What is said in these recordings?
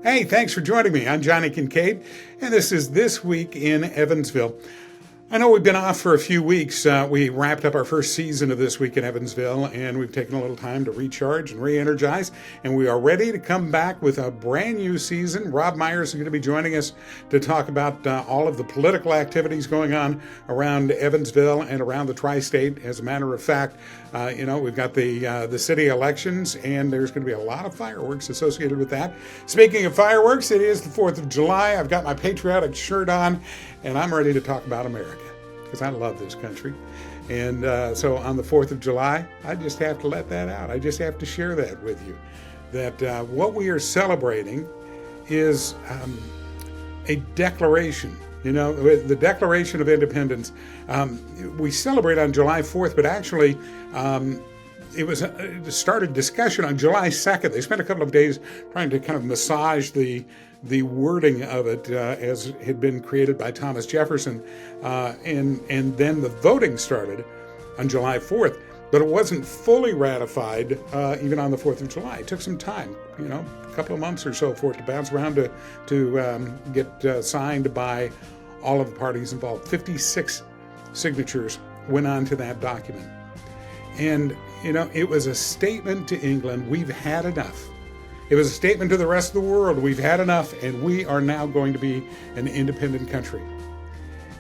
Hey, thanks for joining me. I'm Johnny Kincaid, and this is This Week in Evansville. I know we've been off for a few weeks. We wrapped up our first season of This Week in Evansville, and we've taken a little time to recharge and re-energize, and we are ready to come back with a brand new season. Rob Myers is going to be joining us to talk about all of the political activities going on around Evansville and around the tri-state. As a matter of fact, we've got the city elections, and there's going to be a lot of fireworks associated with that. Speaking of fireworks, it is the 4th of July. I've got my patriotic shirt on, and I'm ready to talk about America, because I love this country. And so on the 4th of July, I just have to let that out. I just have to share that with you, that what we are celebrating is a declaration. You know, the Declaration of Independence. We celebrate on July 4th, but actually it started discussion on July 2nd. They spent a couple of days trying to kind of massage the wording of it as had been created by Thomas Jefferson, and then the voting started on July 4th, but it wasn't fully ratified even on the 4th of July. It took some time, a couple of months or so for it to bounce around to get signed by all of the parties involved. 56 signatures went on to that document. And, it was a statement to England: we've had enough. It was a statement to the rest of the world: we've had enough, and we are now going to be an independent country.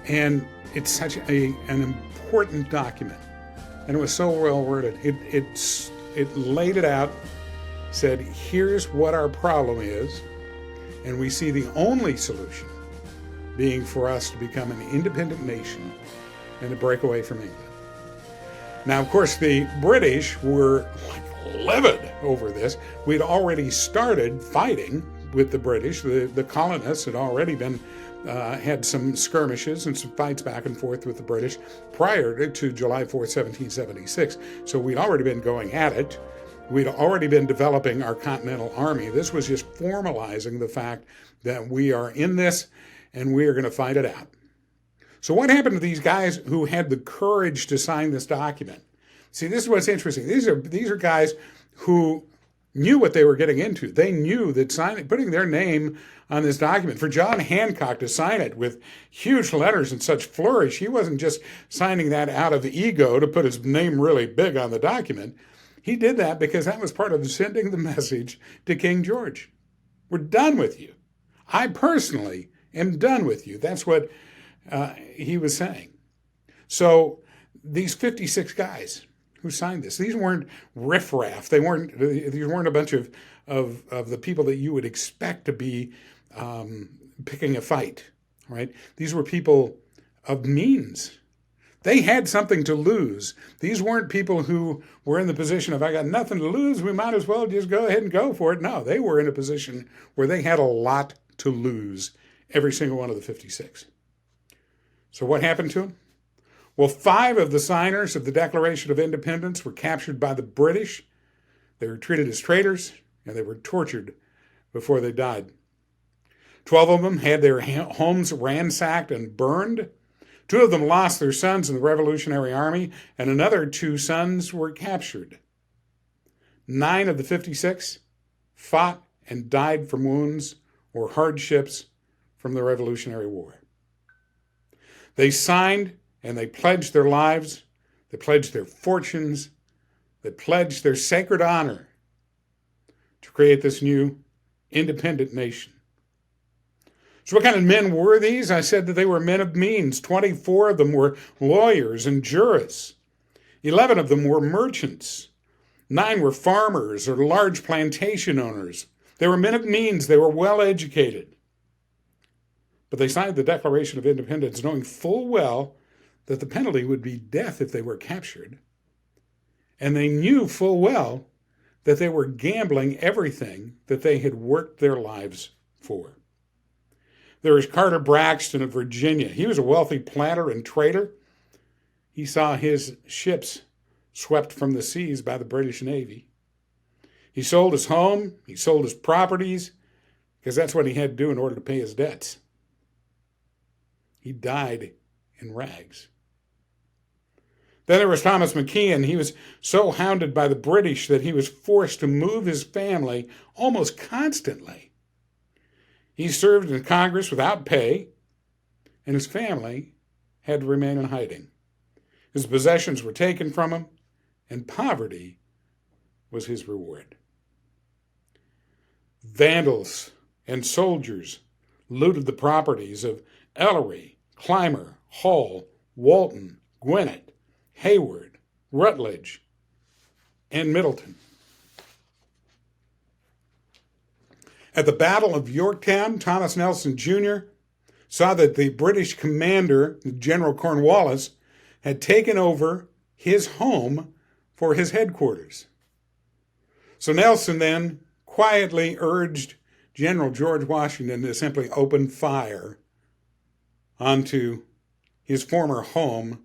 And it's such an important document, and it was so well worded. It laid it out, said, here's what our problem is, and we see the only solution being for us to become an independent nation and to break away from England. Now, of course, the British were livid over this. We'd already started fighting with the British. The colonists had already been had some skirmishes and some fights back and forth with the British prior to July 4th, 1776. So we'd already been going at it. We'd already been developing our Continental Army. This was just formalizing the fact that we are in this and we are going to fight it out. So what happened to these guys who had the courage to sign this document? See, this is what's interesting. These are guys who knew what they were getting into. They knew that putting their name on this document, for John Hancock to sign it with huge letters and such flourish, he wasn't just signing that out of ego to put his name really big on the document. He did that because that was part of sending the message to King George. We're done with you. I personally am done with you. That's what he was saying. So these 56 guys who signed this, these weren't riffraff. These weren't a bunch of the people that you would expect to be picking a fight, right? These were people of means. They had something to lose. These weren't people who were in the position of, I got nothing to lose, we might as well just go ahead and go for it. No, they were in a position where they had a lot to lose, every single one of the 56. So what happened to them? Well, 5 of the signers of the Declaration of Independence were captured by the British. They were treated as traitors, and they were tortured before they died. 12 of them had their homes ransacked and burned. 2 of them lost their sons in the Revolutionary Army, and another 2 sons were captured. 9 of the 56 fought and died from wounds or hardships from the Revolutionary War. They signed and they pledged their lives, they pledged their fortunes, they pledged their sacred honor to create this new independent nation. So what kind of men were these? I said that they were men of means. 24 of them were lawyers and jurists. 11 of them were merchants. 9 were farmers or large plantation owners. They were men of means. They were well educated. But they signed the Declaration of Independence knowing full well that the penalty would be death if they were captured. And they knew full well that they were gambling everything that they had worked their lives for. There was Carter Braxton of Virginia. He was a wealthy planter and trader. He saw his ships swept from the seas by the British Navy. He sold his home, he sold his properties, because that's what he had to do in order to pay his debts. He died in rags. Then there was Thomas McKeon. He was so hounded by the British that he was forced to move his family almost constantly. He served in Congress without pay, and his family had to remain in hiding. His possessions were taken from him, and poverty was his reward. Vandals and soldiers looted the properties of Ellery, Clymer, Hall, Walton, Gwinnett, Hayward, Rutledge, and Middleton. At the Battle of Yorktown, Thomas Nelson Jr. saw that the British commander, General Cornwallis, had taken over his home for his headquarters. So Nelson then quietly urged General George Washington to simply open fire onto his former home,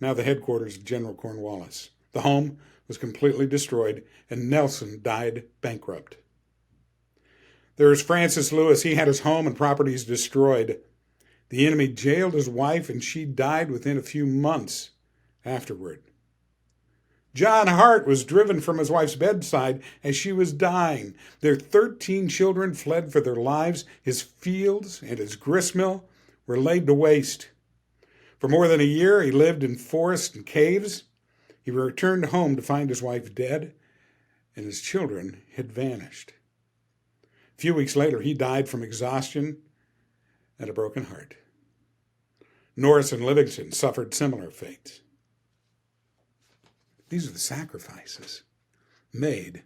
now the headquarters of General Cornwallis. The home was completely destroyed, and Nelson died bankrupt. There is Francis Lewis. He had his home and properties destroyed. The enemy jailed his wife, and she died within a few months afterward. John Hart was driven from his wife's bedside as she was dying. Their 13 children fled for their lives. His fields and his gristmill were laid to waste. For more than a year, he lived in forests and caves. He returned home to find his wife dead, and his children had vanished. A few weeks later, he died from exhaustion and a broken heart. Norris and Livingston suffered similar fates. These are the sacrifices made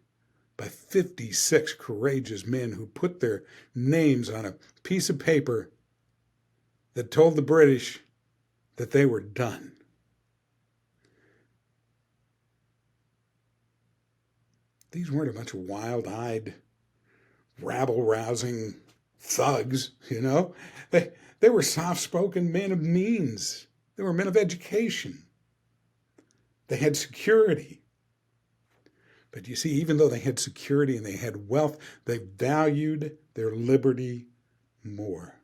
by 56 courageous men who put their names on a piece of paper that told the British that they were done. These weren't a bunch of wild-eyed, rabble-rousing thugs, you know. They were soft-spoken men of means. They were men of education. They had security. But you see, even though they had security and they had wealth, they valued their liberty more.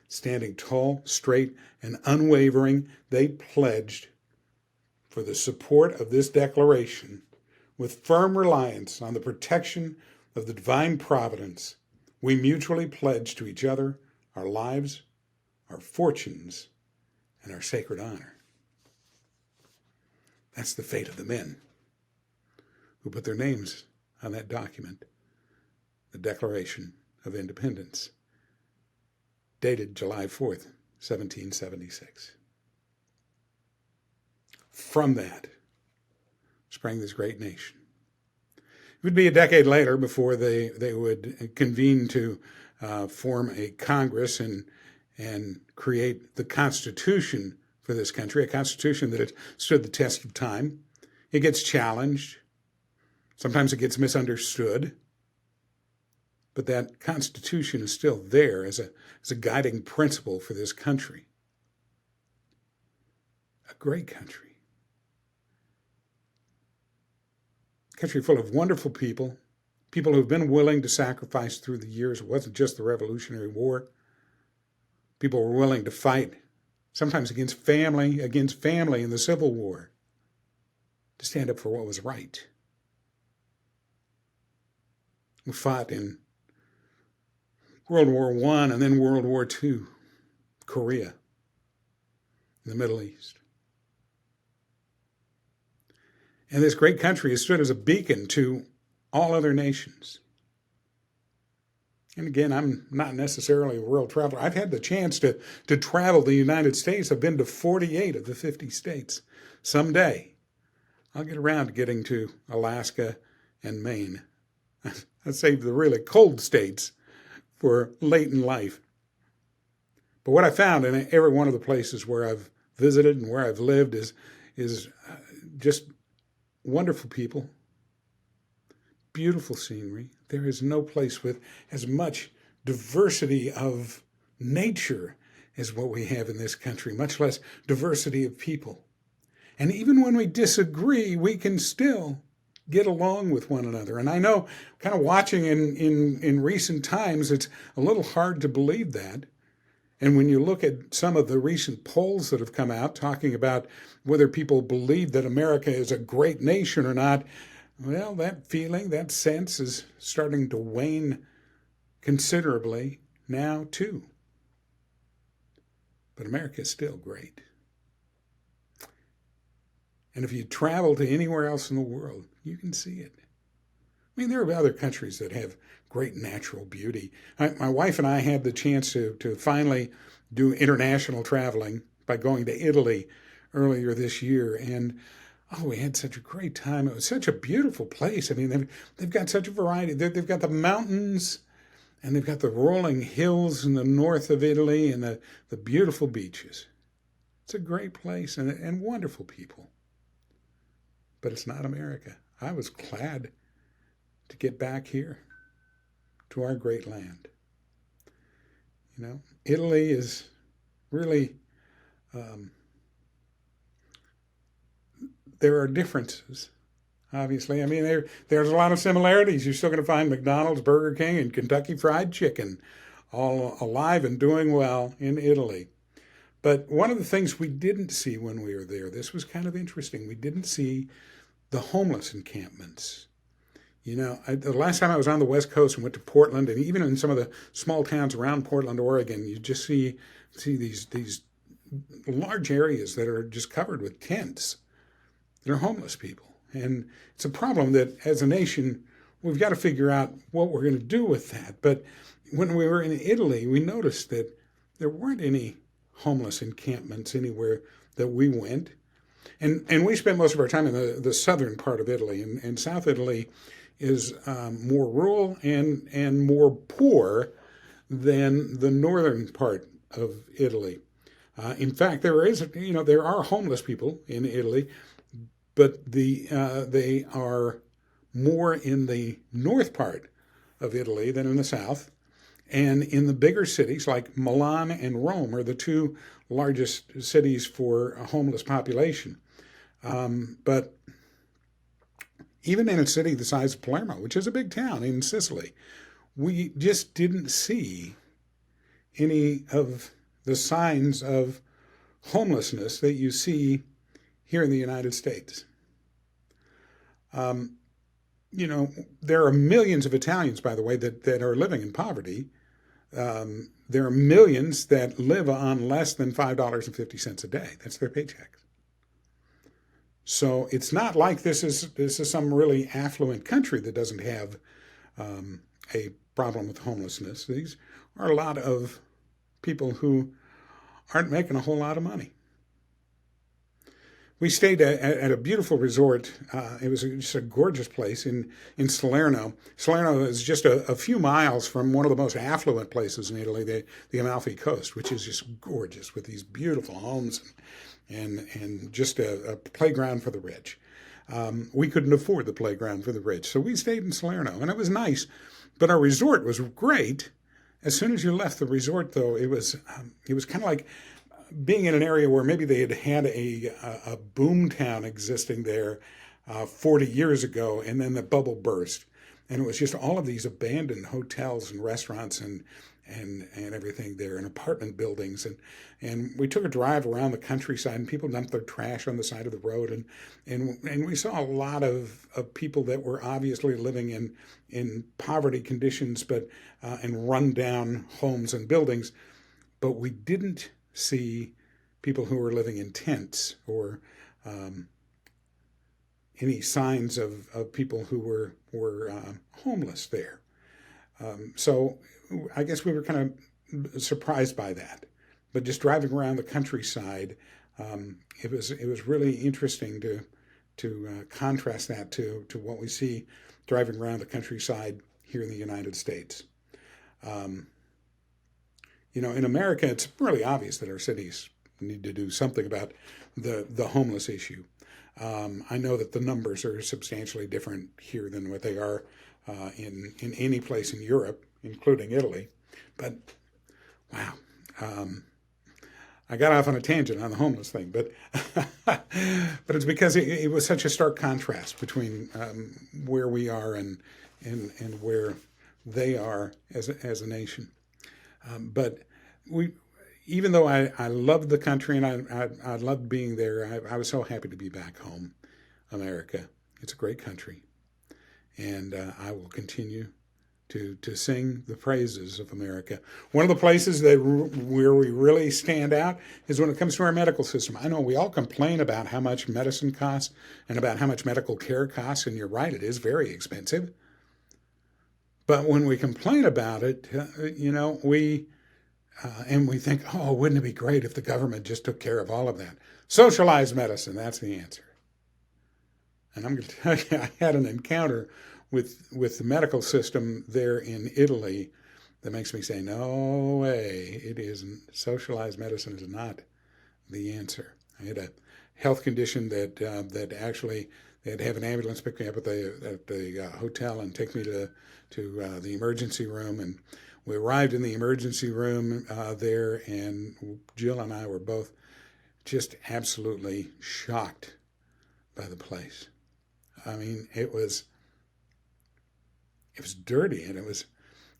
Standing tall, straight, and unwavering, they pledged for the support of this declaration with firm reliance on the protection of the divine providence. We mutually pledge to each other our lives, our fortunes, and our sacred honor. That's the fate of the men who put their names on that document, the Declaration of Independence, dated July 4th, 1776. From that sprang this great nation. It would be a decade later before they would convene to form a Congress and create the Constitution for this country, a Constitution that has stood the test of time. It gets challenged. Sometimes it gets misunderstood. But that Constitution is still there as a guiding principle for this country. A great country. A country full of wonderful people, people who've been willing to sacrifice through the years. It wasn't just the Revolutionary War. People were willing to fight, sometimes against family in the Civil War, to stand up for what was right. We fought in World War I and then World War II, Korea, in the Middle East. And this great country has stood as a beacon to all other nations. And again, I'm not necessarily a world traveler. I've had the chance to travel the United States. I've been to 48 of the 50 states. Someday, I'll get around to getting to Alaska and Maine. I saved the really cold states for late in life. But what I found in every one of the places where I've visited and where I've lived is just wonderful people, beautiful scenery. There is no place with as much diversity of nature as what we have in this country, much less diversity of people. And even when we disagree, we can still get along with one another. And I know, kind of watching in recent times, it's a little hard to believe that. And when you look at some of the recent polls that have come out talking about whether people believe that America is a great nation or not, well, that feeling, that sense is starting to wane considerably now too. But America is still great. And if you travel to anywhere else in the world, you can see it. I mean, there are other countries that have great natural beauty. My wife and I had the chance to finally do international traveling by going to Italy earlier this year. And oh, we had such a great time. It was such a beautiful place. I mean, they've got such a variety. They've got the mountains and they've got the rolling hills in the north of Italy and the beautiful beaches. It's a great place and wonderful people. But it's not America. I was glad to get back here to our great land. You know, Italy is really, there are differences, obviously. I mean, there's a lot of similarities. You're still going to find McDonald's, Burger King, and Kentucky Fried Chicken all alive and doing well in Italy. But one of the things we didn't see when we were there, this was kind of interesting, we didn't see the homeless encampments. You know, the last time I was on the West Coast and went to Portland, and even in some of the small towns around Portland, Oregon, you just see these large areas that are just covered with tents. They're homeless people. And it's a problem that as a nation, we've got to figure out what we're going to do with that. But when we were in Italy, we noticed that there weren't any homeless encampments anywhere that we went. And we spent most of our time in the southern part of Italy. And South Italy is more rural and more poor than the northern part of Italy. In fact, there are homeless people in Italy, but they are more in the north part of Italy than in the south. And in the bigger cities like Milan and Rome are the two largest cities for a homeless population. But even in a city the size of Palermo, which is a big town in Sicily, we just didn't see any of the signs of homelessness that you see here in the United States. You know, there are millions of Italians, by the way, that are living in poverty. There are millions that live on less than $5.50 a day. That's their paycheck. So it's not like this is some really affluent country that doesn't have a problem with homelessness. These are a lot of people who aren't making a whole lot of money. We stayed at a beautiful resort. It was just a gorgeous place in Salerno. Salerno is just a few miles from one of the most affluent places in Italy, the Amalfi Coast, which is just gorgeous with these beautiful homes and just a playground for the rich. We couldn't afford the playground for the rich, so we stayed in Salerno, and it was nice. But our resort was great. As soon as you left the resort, though, it was kind of like being in an area where maybe they had a boom town existing there 40 years ago, and then the bubble burst. And it was just all of these abandoned hotels and restaurants and everything there, and apartment buildings. And we took a drive around the countryside, and people dumped their trash on the side of the road. And we saw a lot of people that were obviously living in poverty conditions, but in rundown homes and buildings. But we didn't see people who were living in tents or any signs of people who were homeless there. So I guess we were kind of surprised by that. But just driving around the countryside, it was really interesting to contrast that to what we see driving around the countryside here in the United States. You know, in America, it's really obvious that our cities need to do something about the homeless issue. I know that the numbers are substantially different here than what they are in any place in Europe, including Italy. But, wow, I got off on a tangent on the homeless thing. But but it's because it was such a stark contrast between where we are and where they are as a nation. But even though I loved the country and I loved being there, I was so happy to be back home, America. It's a great country, and I will continue to sing the praises of America. One of the places that where we really stand out is when it comes to our medical system. I know we all complain about how much medicine costs and about how much medical care costs, and you're right, it is very expensive. But when we complain about it, and we think, oh, wouldn't it be great if the government just took care of all of that? Socialized medicine, that's the answer. And I'm going to tell you, I had an encounter with the medical system there in Italy that makes me say, no way, it isn't. Socialized medicine is not the answer. I had a health condition that actually they had to have an ambulance pick me up at the hotel and take me to the emergency room. And we arrived in the emergency room there, and Jill and I were both just absolutely shocked by the place. I mean, it was dirty, and it was.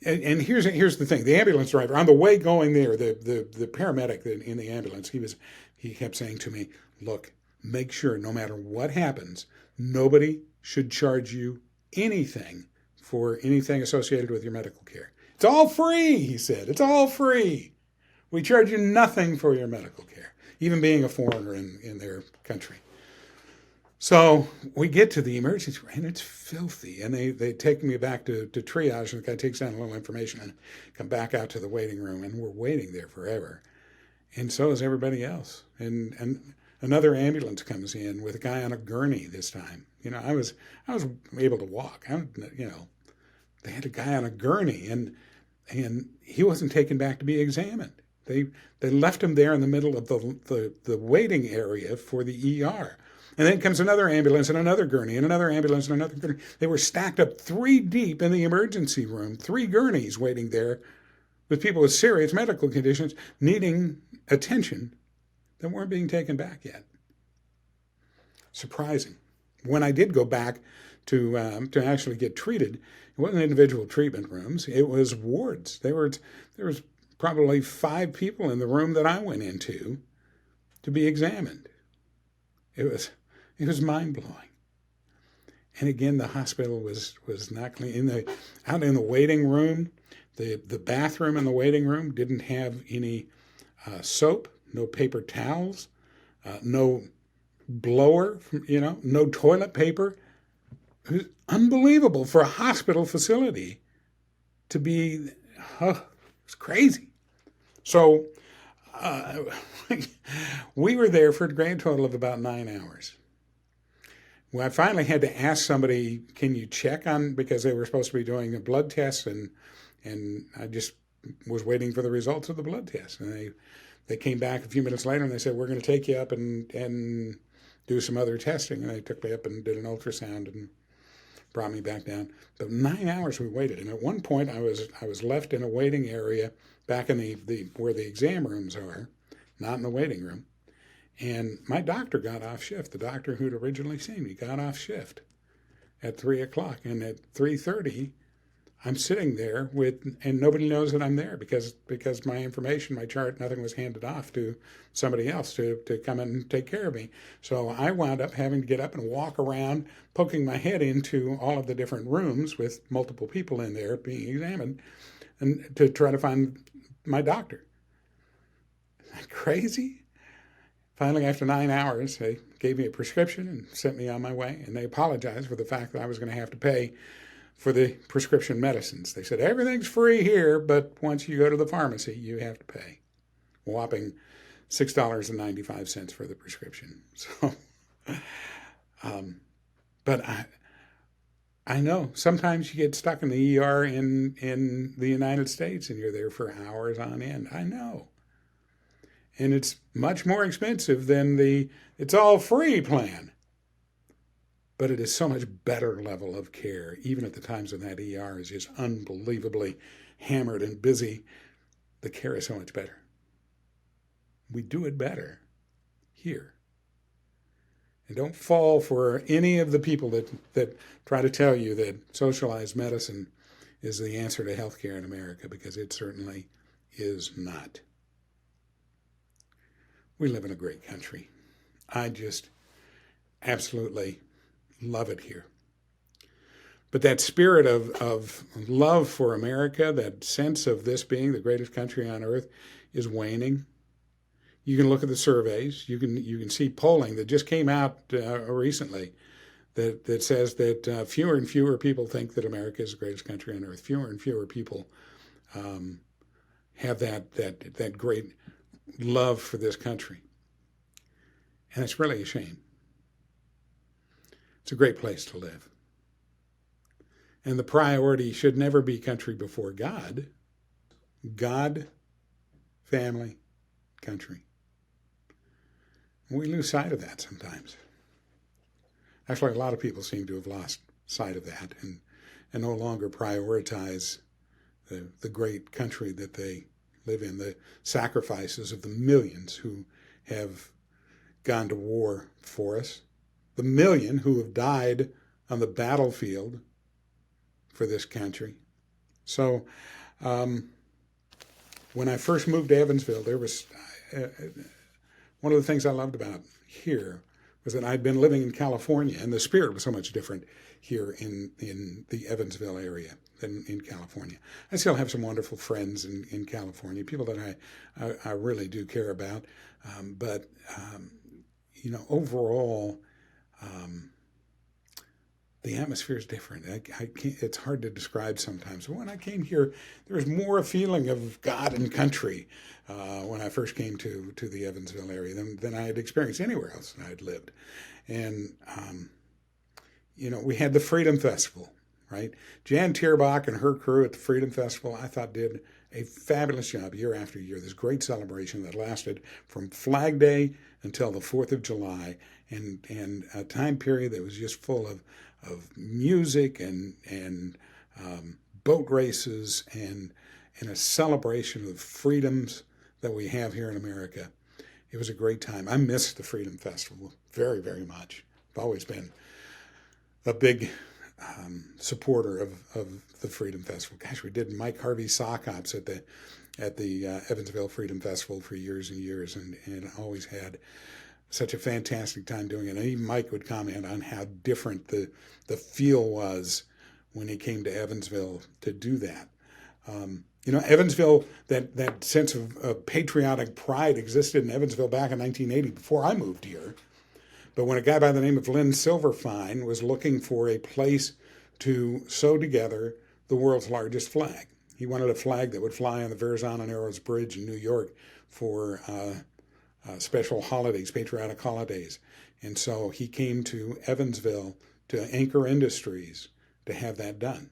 And here's the thing: the ambulance driver on the way going there, the paramedic in the ambulance, he kept saying to me, "Look, make sure no matter what happens, nobody should charge you anything for anything associated with your medical care. It's all free," he said. "It's all free. We charge you nothing for your medical care, even being a foreigner in their country." So we get to the emergency room, and it's filthy. And they take me back to triage, and the guy takes down a little information and come back out to the waiting room, and we're waiting there forever. And so is everybody else. And another ambulance comes in with a guy on a gurney this time. I was able to walk. They had a guy on a gurney, and he wasn't taken back to be examined. They left him there in the middle of the waiting area for the ER. And then comes another ambulance and another gurney and another ambulance and another gurney. They were stacked up 3 deep in the emergency room, 3 gurneys waiting there with people with serious medical conditions needing attention that weren't being taken back yet. Surprising. When I did go back to actually get treated, it wasn't individual treatment rooms. It was wards. There was probably 5 people in the room that I went into to be examined. It was mind-blowing. And again, the hospital was not clean. Out in the waiting room, the bathroom in the waiting room didn't have any soap, no paper towels, no blower, no toilet paper. It was unbelievable for a hospital facility to be, it's crazy. So we were there for a grand total of about 9 hours. Well, I finally had to ask somebody, can you check on, because they were supposed to be doing a blood test, and I just was waiting for the results of the blood test. And they came back a few minutes later and they said, we're going to take you up and do some other testing. And they took me up and did an ultrasound and brought me back down. But 9 hours we waited. And at one point I was left in a waiting area back in the where the exam rooms are, not in the waiting room. And my doctor got off shift. The doctor who'd originally seen me got off shift at 3 o'clock. And at 3:30, I'm sitting there and nobody knows that I'm there because my information, my chart, nothing was handed off to somebody else to come in and take care of me. So I wound up having to get up and walk around, poking my head into all of the different rooms with multiple people in there being examined, and to try to find my doctor. Isn't that crazy? Finally, after 9 hours, they gave me a prescription and sent me on my way. And they apologized for the fact that I was going to have to pay for the prescription medicines. They said, everything's free here, but once you go to the pharmacy, you have to pay. A whopping $6.95 for the prescription. So, but I know sometimes you get stuck in the ER in the United States and you're there for hours on end. I know. And it's much more expensive than the it's all free plan. But it is so much better level of care, even at the times when that ER is just unbelievably hammered and busy. The care is so much better. We do it better here. And don't fall for any of the people that try to tell you that socialized medicine is the answer to healthcare in America, because it certainly is not. We live in a great country. I just absolutely love it here. But that spirit of love for America, that sense of this being the greatest country on earth, is waning. You can look at the surveys. You can see polling that just came out recently that says that fewer and fewer people think that America is the greatest country on earth. Fewer and fewer people have that great love for this country, and it's really a shame. It's a great place to live, and the priority should never be country before God. God, family, country. We lose sight of that sometimes. Actually, a lot of people seem to have lost sight of that and no longer prioritize the great country that they live in, the sacrifices of the millions who have gone to war for us, the million who have died on the battlefield for this country. So when I first moved to Evansville, there was one of the things I loved about here was that I'd been living in California, and the spirit was so much different here in the Evansville area than in California. I still have some wonderful friends in California, people that I really do care about. But overall, the atmosphere is different. I can't, it's hard to describe sometimes. But when I came here, there was more a feeling of God and country when I first came to the Evansville area than I had experienced anywhere else that I had lived. And, we had the Freedom Festival, right? Jan Tierbach and her crew at the Freedom Festival, I thought, did a fabulous job year after year. This great celebration that lasted from Flag Day until the 4th of July, and a time period that was just full of music and boat races and a celebration of freedoms that we have here in America. It was a great time. I missed the Freedom Festival very, very much. I've always been a big supporter of the Freedom Festival. Gosh, we did Mike Harvey's sock hops at the Evansville Freedom Festival for years and years, and always had such a fantastic time doing it. And even Mike would comment on how different the feel was when he came to Evansville to do that. Evansville, that sense of patriotic pride existed in Evansville back in 1980 before I moved here. But when a guy by the name of Lynn Silverfine was looking for a place to sew together the world's largest flag, he wanted a flag that would fly on the Verrazano Narrows Bridge in New York for special holidays, patriotic holidays. And so he came to Evansville, to Anchor Industries, to have that done.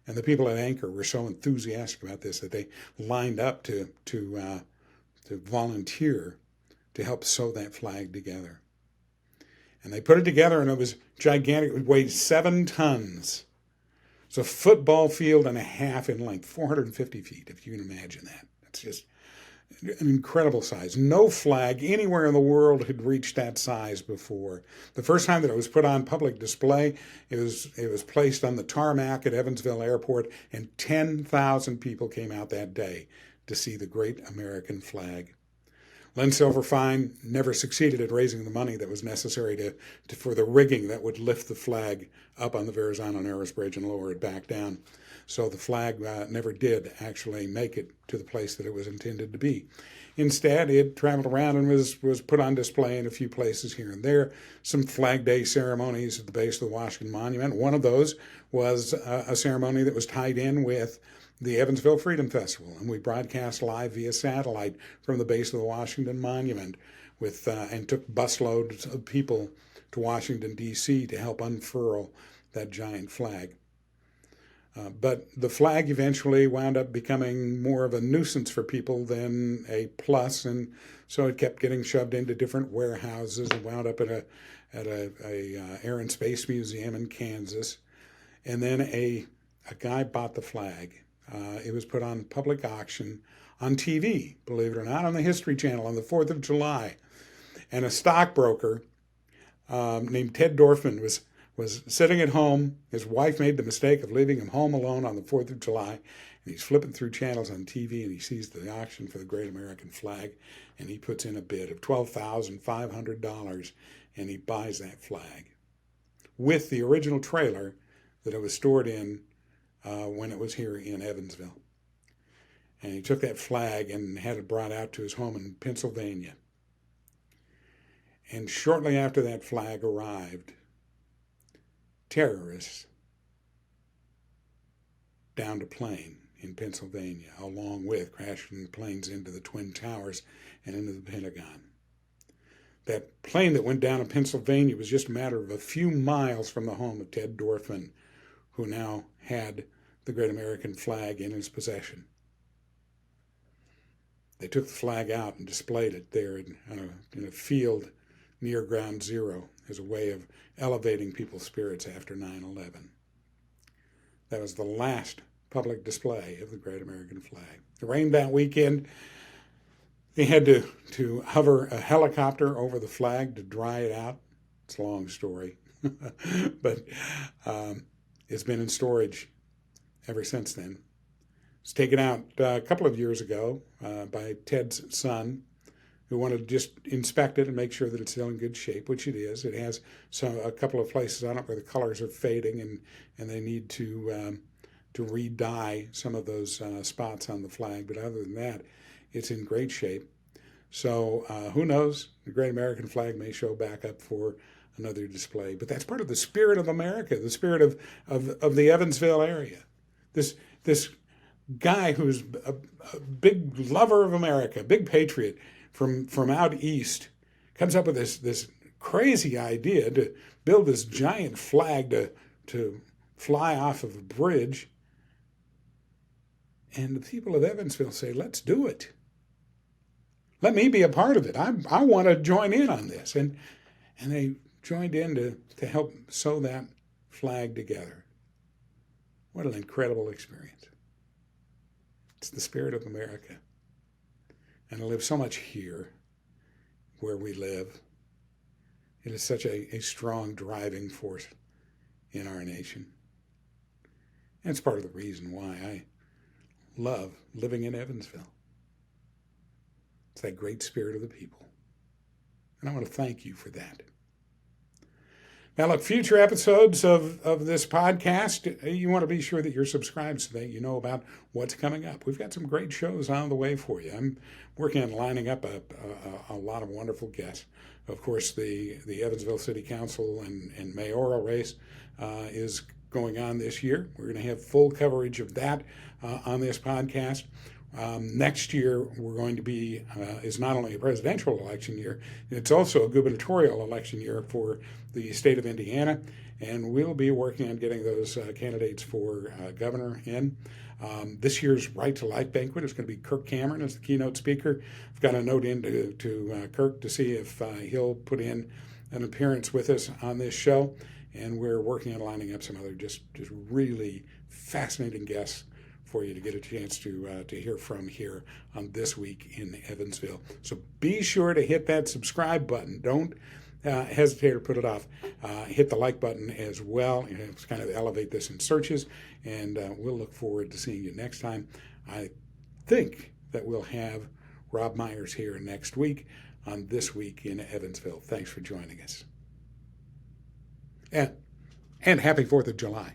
And the people at Anchor were so enthusiastic about this that they lined up to volunteer to help sew that flag together. And they put it together, and it was gigantic. It weighed 7 tons. It's a football field and a half in length, 450 feet, if you can imagine that. It's just an incredible size. No flag anywhere in the world had reached that size before. The first time that it was put on public display, it was placed on the tarmac at Evansville Airport, and 10,000 people came out that day to see the great American flag. Len Silverfine never succeeded at raising the money that was necessary for the rigging that would lift the flag up on the Verrazano Narrows Bridge and lower it back down. So the flag never did actually make it to the place that it was intended to be. Instead, it traveled around and was put on display in a few places here and there. Some Flag Day ceremonies at the base of the Washington Monument. One of those was a ceremony that was tied in with the Evansville Freedom Festival, and we broadcast live via satellite from the base of the Washington Monument and took busloads of people to Washington, D.C. to help unfurl that giant flag. But the flag eventually wound up becoming more of a nuisance for people than a plus, and so it kept getting shoved into different warehouses and wound up at a Air and Space Museum in Kansas. And then a guy bought the flag. It was put on public auction on TV, believe it or not, on the History Channel on the 4th of July. And a stockbroker named Ted Dorfman was sitting at home. His wife made the mistake of leaving him home alone on the 4th of July. And he's flipping through channels on TV, and he sees the auction for the great American flag, and he puts in a bid of $12,500, and he buys that flag with the original trailer that it was stored in when it was here in Evansville. And he took that flag and had it brought out to his home in Pennsylvania. And shortly after that flag arrived, terrorists downed a plane in Pennsylvania, along with crashing the planes into the Twin Towers and into the Pentagon. That plane that went down in Pennsylvania was just a matter of a few miles from the home of Ted Dorfman, who now had the great American flag in his possession. They took the flag out and displayed it there in a field near Ground Zero as a way of elevating people's spirits after 9/11. That was the last public display of the great American flag. It rained that weekend. They had to hover a helicopter over the flag to dry it out. It's a long story, but it's been in storage ever since then. It was taken out a couple of years ago by Ted's son, who wanted to just inspect it and make sure that it's still in good shape, which it is. It has a couple of places on it where the colors are fading, and they need to re-dye some of those spots on the flag. But other than that, it's in great shape. So who knows? The great American flag may show back up for another display. But that's part of the spirit of America, the spirit of the Evansville area. This guy who's a big lover of America, big patriot from out east, comes up with this crazy idea to build this giant flag to fly off of a bridge. And the people of Evansville say, let's do it. Let me be a part of it. I want to join in on this. And they joined in to help sew that flag together. What an incredible experience. It's the spirit of America. And I live so much here where we live. It is such a strong driving force in our nation. And it's part of the reason why I love living in Evansville. It's that great spirit of the people. And I want to thank you for that. Now, look, future episodes of this podcast, you want to be sure that you're subscribed so that you know about what's coming up. We've got some great shows on the way for you. I'm working on lining up a lot of wonderful guests. Of course, the Evansville City Council and mayoral race is going on this year. We're going to have full coverage of that on this podcast. Next year, we're going to be, is not only a presidential election year, it's also a gubernatorial election year for the state of Indiana, and we'll be working on getting those candidates for governor in. This year's Right to Life banquet is going to be Kirk Cameron as the keynote speaker. I've got a note in to Kirk to see if he'll put in an appearance with us on this show, and we're working on lining up some other just really fascinating guests for you to get a chance to hear from here on This Week in Evansville. So be sure to hit that subscribe button. Don't hesitate or put it off. Hit the like button as well. It's kind of elevate this in searches, and we'll look forward to seeing you next time. I think that we'll have Rob Myers here next week on This Week in Evansville. Thanks for joining us. And happy 4th of July.